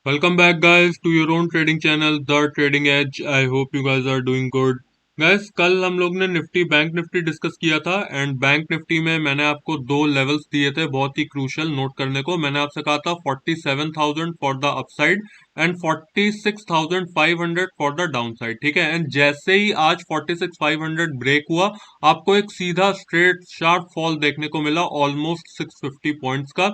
Welcome back, guys, to your own trading channel, The Trading Edge. I hope you guys are doing good. Guys, कल हम लोग ने Nifty bank Nifty discuss किया था and bank Nifty में मैंने आपको दो लेवल्स दिए थे बहुत ही क्रूशियल नोट करने को। मैंने आपसे कहा था 47,000 for the upside and 46,500 for the down side. ठीक है, एंड जैसे ही आज 46,500 ब्रेक हुआ, आपको एक सीधा स्ट्रेट शार्प फॉल देखने को मिला ऑलमोस्ट 650 पॉइंट्स का।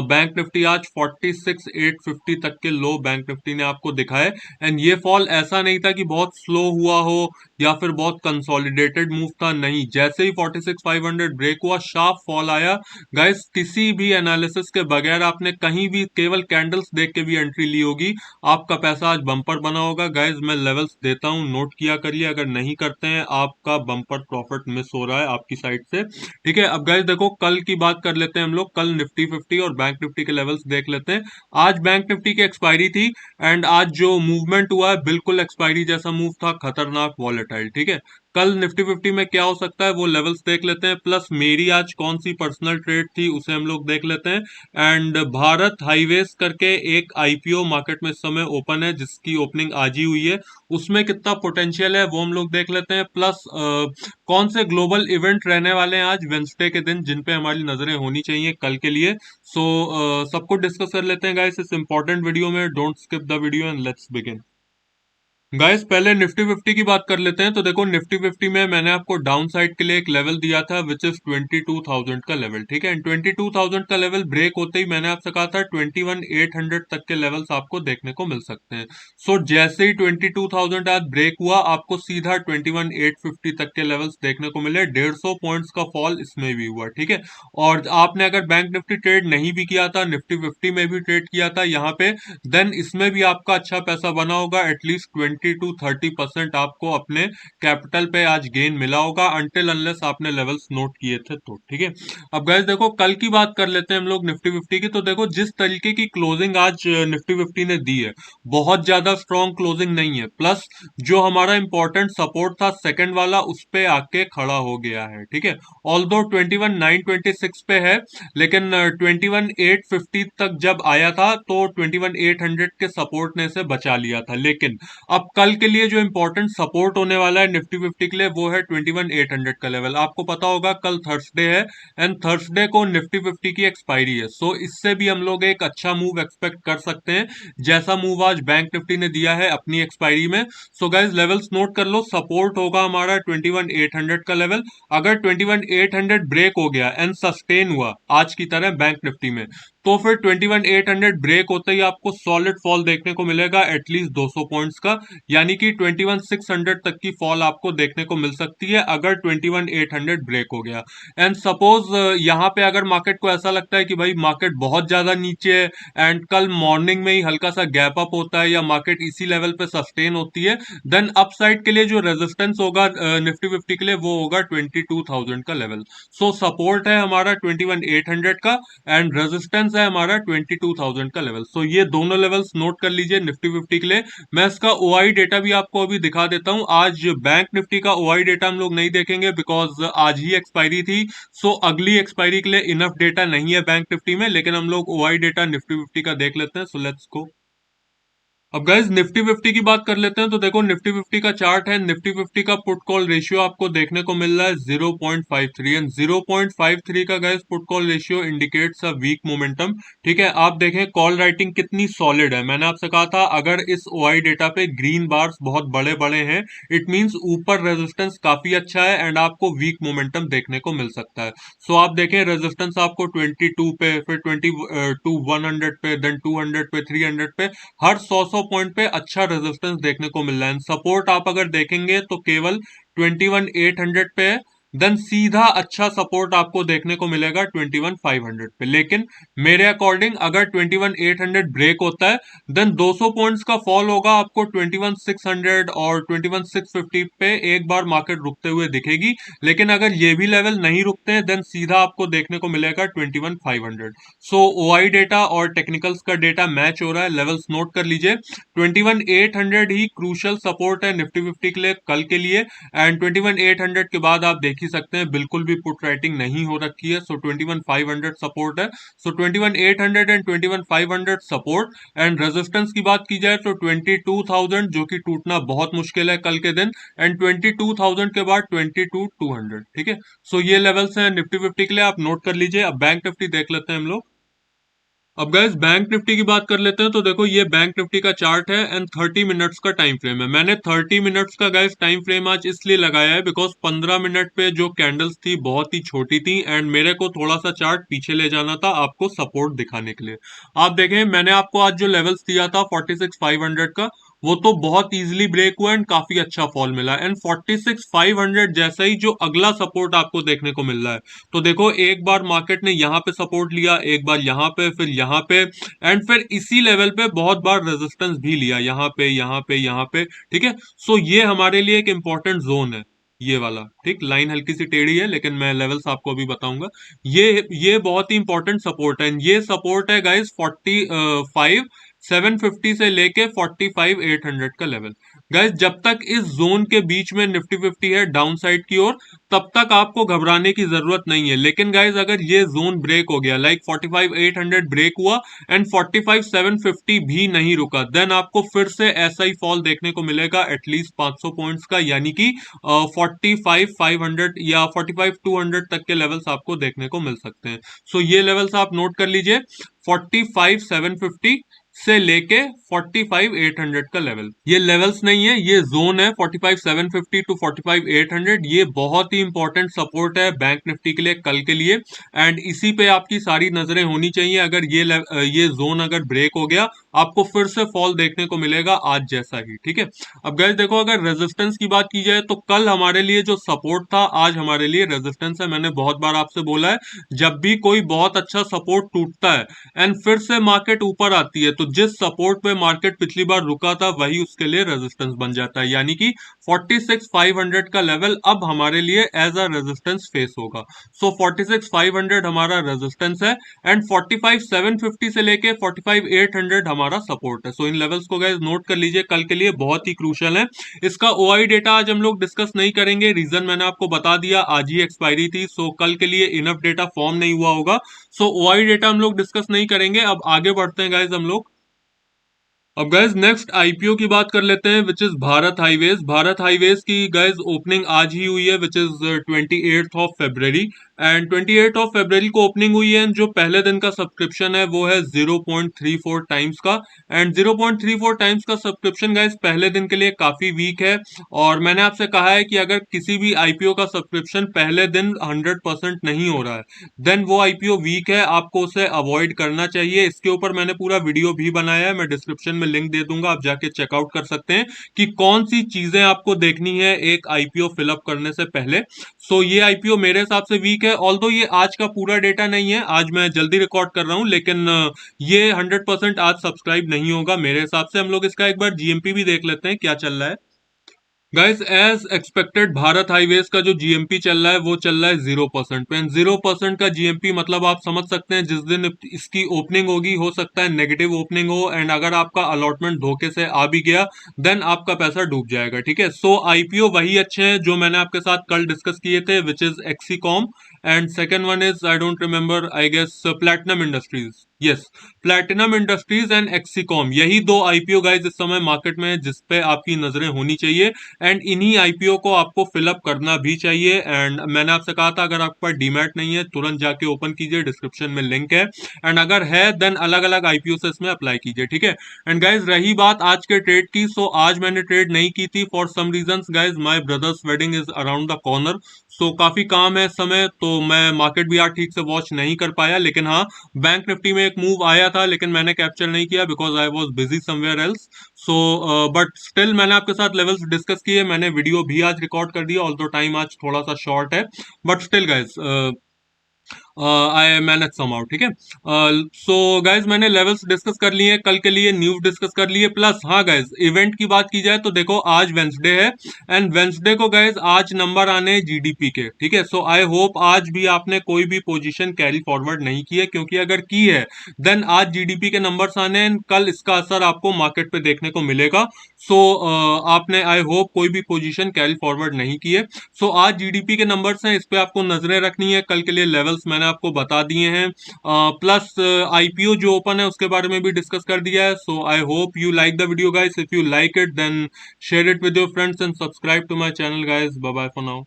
बैंक निफ्टी आज 46,850 तक के लो बैंक निफ्टी ने आपको दिखाए एंड ये फॉल ऐसा नहीं था कि बहुत स्लो हुआ हो या फिर बहुत कंसोलिडेटेड मूव था। नहीं, जैसे ही 46,500 ब्रेक हुआ शार्प फॉल आया। गाइस, किसी भी एनालिसिस के बगैर आपने कहीं भी केवल कैंडल्स देख के भी एंट्री ली होगी, आपका पैसा आज बम्पर बना होगा। गाइस, मैं लेवल्स देता हूं, नोट किया करिए। अगर नहीं करते हैं, आपका बम्पर प्रॉफिट मिस हो रहा है आपकी साइड से। ठीक है, अब गाइस देखो, कल की बात कर लेते हैं हम लोग। कल निफ्टी 50 और बैंक निफ्टी के लेवल्स देख लेते हैं। आज बैंक निफ्टी की एक्सपायरी थी एंड आज जो मूवमेंट हुआ है बिल्कुल एक्सपायरी जैसा मूव था, खतरनाक वॉलेटाइल। ठीक है, कल निफ्टी 50 में क्या हो सकता है वो लेवल्स देख लेते हैं, प्लस मेरी आज कौन सी पर्सनल ट्रेड थी उसे हम लोग देख लेते हैं। एंड भारत हाईवेज करके एक आईपीओ मार्केट में इस समय ओपन है, जिसकी ओपनिंग आज ही हुई है। उसमें कितना पोटेंशियल है वो हम लोग देख लेते हैं, प्लस कौन से ग्लोबल इवेंट रहने वाले हैं आज वेंसडे के दिन जिन पे हमारी नजरें होनी चाहिए कल के लिए। सो सब कुछ डिस्कस कर लेते हैं गाइस इस इंपॉर्टेंट वीडियो में। Don't skip the video and let's begin. Guys, पहले निफ्टी 50 की बात कर लेते हैं। तो देखो, निफ्टी 50 में मैंने आपको डाउन साइड के लिए एक लेवल दिया था विच इज 22,000 का लेवल। ठीक है, 22,000 का लेवल ब्रेक होते ही मैंने आपसे कहा था 21,800 तक के लेवल्स आपको देखने को मिल सकते हैं। सो जैसे ही 22,000 आज ब्रेक हुआ, आपको सीधा 21,850 तक के लेवल्स देखने को मिले। 150 पॉइंट्स का फॉल इसमें भी हुआ। ठीक है, और आपने अगर बैंक निफ्टी ट्रेड नहीं भी किया था, निफ्टी 50 में भी ट्रेड किया था यहाँ पे, देन इसमें भी आपका अच्छा पैसा बना होगा। एटलीस्ट 20 to 30% आपको अपने कैपिटल पे आज गेन मिला होगा, अनटिल अनलेस आपने लेवल्स नोट किए थे तो। ठीक है, अब गाइस देखो, कल की बात कर लेते हैं हम लोग निफ्टी 50 की। तो देखो, जिस तरीके की क्लोजिंग आज निफ्टी 50 ने दी है, बहुत ज्यादा स्ट्रॉन्ग क्लोजिंग नहीं है। प्लस जो हमारा इंपॉर्टेंट सपोर्ट था सेकंड वाला, उस पे आके खड़ा हो गया है। ठीक है, ऑल्दो 21,926 पे है, लेकिन 21,850 तक जब आया था तो 21,800 के सपोर्ट ने इसे बचा लिया था। लेकिन अब कल के लिए जो इंपॉर्टेंट सपोर्ट होने वाला है निफ्टी 50 के लिए, वो है 21,800 का लेवल। आपको पता होगा कल थर्सडे है एंड थर्सडे को निफ्टी 50 की एक्सपायरी है। सो इससे भी हम लोग एक अच्छा मूव एक्सपेक्ट कर सकते हैं, जैसा मूव आज बैंक निफ्टी ने दिया है अपनी एक्सपायरी में। सो गाइज, लेवल्स नोट कर लो। सपोर्ट होगा हमारा 21,800 का लेवल। अगर 21,800 ब्रेक हो गया एंड सस्टेन हुआ आज की तरह बैंक निफ्टी में, तो फिर 21,800 ब्रेक होते ही आपको सॉलिड फॉल देखने को मिलेगा एटलीस्ट 200 पॉइंट्स का, यानी कि 21,600 तक की फॉल आपको देखने को मिल सकती है अगर 21,800 ब्रेक हो गया। एंड सपोज यहाँ पे अगर मार्केट को ऐसा लगता है कि भाई मार्केट बहुत ज्यादा नीचे है एंड कल मॉर्निंग में ही हल्का सा गैप अप होता है या मार्केट इसी लेवल पे सस्टेन होती है, देन अपसाइड के लिए जो रेजिस्टेंस होगा निफ्टी 50 के लिए, वो होगा 22,000 का लेवल। सो सपोर्ट है हमारा 21,800 का एंड रेजिस्टेंस है हमारा 22,000 का लेवल। सो ये दोनों लेवल्स नोट कर लीजिए निफ्टी 50 के लिए। मैं इसका ओआई डेटा भी आपको अभी दिखा देता हूं। आज बैंक निफ्टी का ओआई डेटा हम लोग नहीं देखेंगे बिकॉज आज ही एक्सपायरी थी। सो अगली एक्सपायरी के लिए इनफ डेटा नहीं है बैंक निफ्टी में, लेकिन हम लोग ओआई डेटा निफ्टी 50 का देख लेते हैं। So let's go. अब गाइज, निफ्टी 50 की बात कर लेते हैं। तो देखो, निफ्टी 50 का चार्ट है। निफ्टी 50 का पुट कॉल रेशियो आपको देखने को मिल रहा है 0.53 एंड 0.53 का guys put call ratio indicates a weak momentum. ठीक है, आप देखें कॉल राइटिंग कितनी सॉलिड है। मैंने आपसे कहा था अगर इस ओआई डेटा पे ग्रीन बार्स बहुत बड़े बड़े हैं, इट मींस ऊपर रेजिस्टेंस काफी अच्छा है एंड आपको वीक मोमेंटम देखने को मिल सकता है। सो आप देखें रेजिस्टेंस आपको 22 पे, फिर 22 100 पे, देन 200 पे, 300 पे, हर 100 पॉइंट पे अच्छा रेजिस्टेंस देखने को मिल रहा है। सपोर्ट आप अगर देखेंगे तो केवल 21,800 पे है। देन सीधा अच्छा सपोर्ट आपको देखने को मिलेगा 21,500 पे। लेकिन मेरे अकॉर्डिंग अगर 21,800 ब्रेक होता है, देन 200 पॉइंट्स का फॉल होगा, आपको 21,600 और 21,650 पे एक बार मार्केट रुकते हुए दिखेगी। लेकिन अगर ये भी लेवल नहीं रुकते हैं, देन सीधा आपको देखने को मिलेगा 21,500। सो ओआई डेटा और टेक्निकल्स का डेटा मैच हो रहा है। लेवल्स नोट कर लीजिए। 21,800 ही क्रूशियल सपोर्ट है निफ्टी 50 के लिए कल के लिए एंड 21,800 के बाद आप देखिए देख ही सकते हैं, बिल्कुल भी पुट राइटिंग नहीं हो रखी है। सो 21,500 सपोर्ट है। सो 21,800 एंड 21,500 सपोर्ट। एंड रेजिस्टेंस की बात की जाए तो 22,000 जो कि टूटना बहुत मुश्किल है कल के दिन, एंड 22,000 के बाद 22,200। ठीक है, सो ये लेवल्स हैं निफ्टी फिफ्टी के लिए, आप नोट कर लीजिए। अब बैंक निफ्टी देख लेते हैं हम लोग। अब गाइस बैंक निफ्टी की बात कर लेते हैं। तो देखो ये बैंक निफ्टी का चार्ट है एंड 30 मिनट्स का टाइम फ्रेम है। मैंने 30 मिनट्स का गाइस टाइम फ्रेम आज इसलिए लगाया है बिकॉज 15 मिनट पे जो कैंडल्स थी बहुत ही छोटी थी एंड मेरे को थोड़ा सा चार्ट पीछे ले जाना था आपको सपोर्ट दिखाने के लिए। आप देखें मैंने आपको आज जो लेवल्स दिया था 46,500 का, वो तो बहुत इजीली ब्रेक हुआ एंड काफी अच्छा फॉल मिला। एंड 46,500 जैसा ही जो अगला सपोर्ट आपको देखने को मिल रहा है, तो देखो एक बार मार्केट ने यहाँ पे सपोर्ट लिया, एक बार यहाँ पे, फिर यहाँ पे, एंड फिर इसी लेवल पे बहुत बार रेजिस्टेंस भी लिया, यहाँ पे यहाँ पे यहाँ पे। ठीक है, सो ये हमारे लिए एक इंपॉर्टेंट जोन है, ये वाला। ठीक, लाइन हल्की सी टेढ़ी है लेकिन मैं लेवल्स आपको अभी बताऊंगा। ये बहुत ही इंपॉर्टेंट सपोर्ट है। ये सपोर्ट है गाइस 45,750 से लेके 45,800 का लेवल। गाइस जब तक इस जोन के बीच में निफ्टी फिफ्टी है डाउन साइड की ओर, तब तक आपको घबराने की जरूरत नहीं है। लेकिन गाइज अगर ये जोन ब्रेक हो गया, लाइक 45,800 ब्रेक हुआ एंड 45,750 भी नहीं रुका, देन आपको फिर से ऐसा ही फॉल देखने को मिलेगा एटलीस्ट 500 पॉइंट्स का, यानी कि 45,500 या 45,200 तक के लेवल्स आपको देखने को मिल सकते हैं। सो ये लेवल्स आप नोट कर लीजिए, 45,750 से लेके 45,800 का लेवल। ये लेवल्स नहीं है, ये जोन है 45,750 टू 45,800। ये बहुत ही इंपॉर्टेंट सपोर्ट है बैंक निफ्टी के लिए कल के लिए, एंड इसी पे आपकी सारी नजरें होनी चाहिए। अगर ये जोन अगर ब्रेक हो गया, आपको फिर से फॉल देखने को मिलेगा आज जैसा ही। ठीक है, अब गाइस देखो अगर रेजिस्टेंस की बात की जाए तो कल हमारे लिए जो सपोर्ट था आज हमारे लिए रेजिस्टेंस है। मैंने बहुत बार आपसे बोला है, जब भी कोई बहुत अच्छा सपोर्ट टूटता है एंड फिर से मार्केट ऊपर आती है, तो जिस सपोर्ट पे मार्केट पिछली बार रुका था वही उसके लिए रेजिस्टेंस बन जाता है, यानी कि 46,500 का लेवल अब हमारे लिए एज अ रेजिस्टेंस फेस होगा। सो 46,500 हमारा रेजिस्टेंस है एंड 45,750 से लेके 45,800 हमारा सपोर्ट है। सो इन लेवल्स को गाइस नोट कर लीजिए, कल के लिए बहुत ही क्रूशियल है। इसका ओआई डेटा आज हम लोग डिस्कस नहीं करेंगे, रीजन मैंने आपको बता दिया, आज ही एक्सपायरी थी। सो कल के लिए इनफ डेटा फॉर्म नहीं हुआ होगा, सो ओआई डेटा हम लोग डिस्कस नहीं करेंगे। अब आगे बढ़ते हैं गाइज हम लोग। अब गाइज नेक्स्ट आईपीओ की बात कर लेते हैं, which is Bharat highways. Bharat highways की गाइज ओपनिंग आज ही हुई है, विच इज 28 एंड 28 को ओपनिंग हुई है। जो पहले दिन का सब्सक्रिप्शन है वो है 0.34 टाइम्स का, एंड 0.34 टाइम्स का सब्सक्रिप्शन गाइज पहले दिन के लिए काफी वीक है। और मैंने आपसे कहा है कि अगर किसी भी आईपीओ का सब्सक्रिप्शन पहले दिन 100% नहीं हो रहा है, देन वो आईपीओ वीक है, आपको उसे अवॉइड करना चाहिए। इसके ऊपर मैंने पूरा वीडियो भी बनाया है, मैं डिस्क्रिप्शन में लिंक दे दूंगा, आप जाके चेकआउट कर सकते हैं कि कौन सी चीजें आपको देखनी है एक आईपीओ फिलअप करने से पहले। सो ये आईपीओ मेरे हिसाब से वीक है, ऑल्दो ये आज का पूरा डेटा नहीं है, आज मैं जल्दी रिकॉर्ड कर रहा हूं, लेकिन ये 100% आज सब्सक्राइब नहीं होगा मेरे हिसाब से। हम लोग इसका एक बार जीएमपी भी देख लेते हैं क्या चल रहा है। Guys as expected Bharat Highways का जो जीएमपी चल रहा है वो चल रहा है 0% पे। 0% का जीएमपी मतलब आप समझ सकते हैं जिस दिन इसकी ओपनिंग होगी हो सकता है नेगेटिव ओपनिंग हो, एंड अगर आपका अलॉटमेंट धोखे से आ भी गया देन आपका पैसा डूब जाएगा। ठीक है, सो आईपीओ वही अच्छे हैं जो मैंने आपके साथ कल डिस्कस किए थे, which is Exicom, and second one is I don't remember, I guess Platinum Industries. Yes, Platinum Industries and Exicom, यही दो आईपीओ गाइस इस समय मार्केट में है जिसपे आपकी नजरें होनी चाहिए, एंड इन्हीं आईपीओ को आपको फिलअप करना भी चाहिए। एंड मैंने आपसे कहा था अगर आपके पास डीमैट नहीं है तुरंत जाके ओपन कीजिए, डिस्क्रिप्शन में लिंक है, एंड अगर है देन अलग अलग आईपीओ से इसमें अप्लाई कीजिए। ठीक है, एंड गाइज रही बात आज के ट्रेड की, सो आज मैंने ट्रेड नहीं की थी for some reasons. Guys my brother's wedding is around the corner, so काफी काम है इस समय, तो मैं मार्केट भी आज ठीक से वॉच नहीं कर पाया। लेकिन हाँ, बैंक निफ्टी में एक मूव आया था लेकिन मैंने कैप्चर नहीं किया because I was busy somewhere else. So but still मैंने आपके साथ लेवल्स डिस्कस किए, मैंने वीडियो भी आज रिकॉर्ड कर दिया, ऑल्दो टाइम आज थोड़ा सा शॉर्ट है, but still guys I manage somehow, ठीक है। सो गाइज मैंने लेवल्स डिस्कस कर लिए हैं, कल के लिए न्यूज डिस्कस कर लिए, प्लस हाँ गाइज इवेंट की बात की जाए तो देखो आज वेंसडे है, एंड वेंसडे को गाइज आज नंबर आने हैं जीडीपी के, ठीक है। सो आई होप आज भी आपने कोई भी पोजीशन कैरी फॉरवर्ड नहीं की है, क्योंकि अगर की है देन आज जीडीपी के नंबर्स आने हैं, कल इसका असर आपको मार्केट पे देखने को मिलेगा। सो आपने आई होप कोई भी पोजीशन कैरी फॉरवर्ड नहीं की है। सो आज जीडीपी के नंबर्स हैं, इस पे आपको नजरें रखनी है। कल के लिए लेवल्स मैंने आपको बता दिए हैं, प्लस आईपीओ जो ओपन है उसके बारे में भी डिस्कस कर दिया है। So I hope you like the video guys, if you like it then share it with your friends and subscribe to my channel guys. Bye bye for now.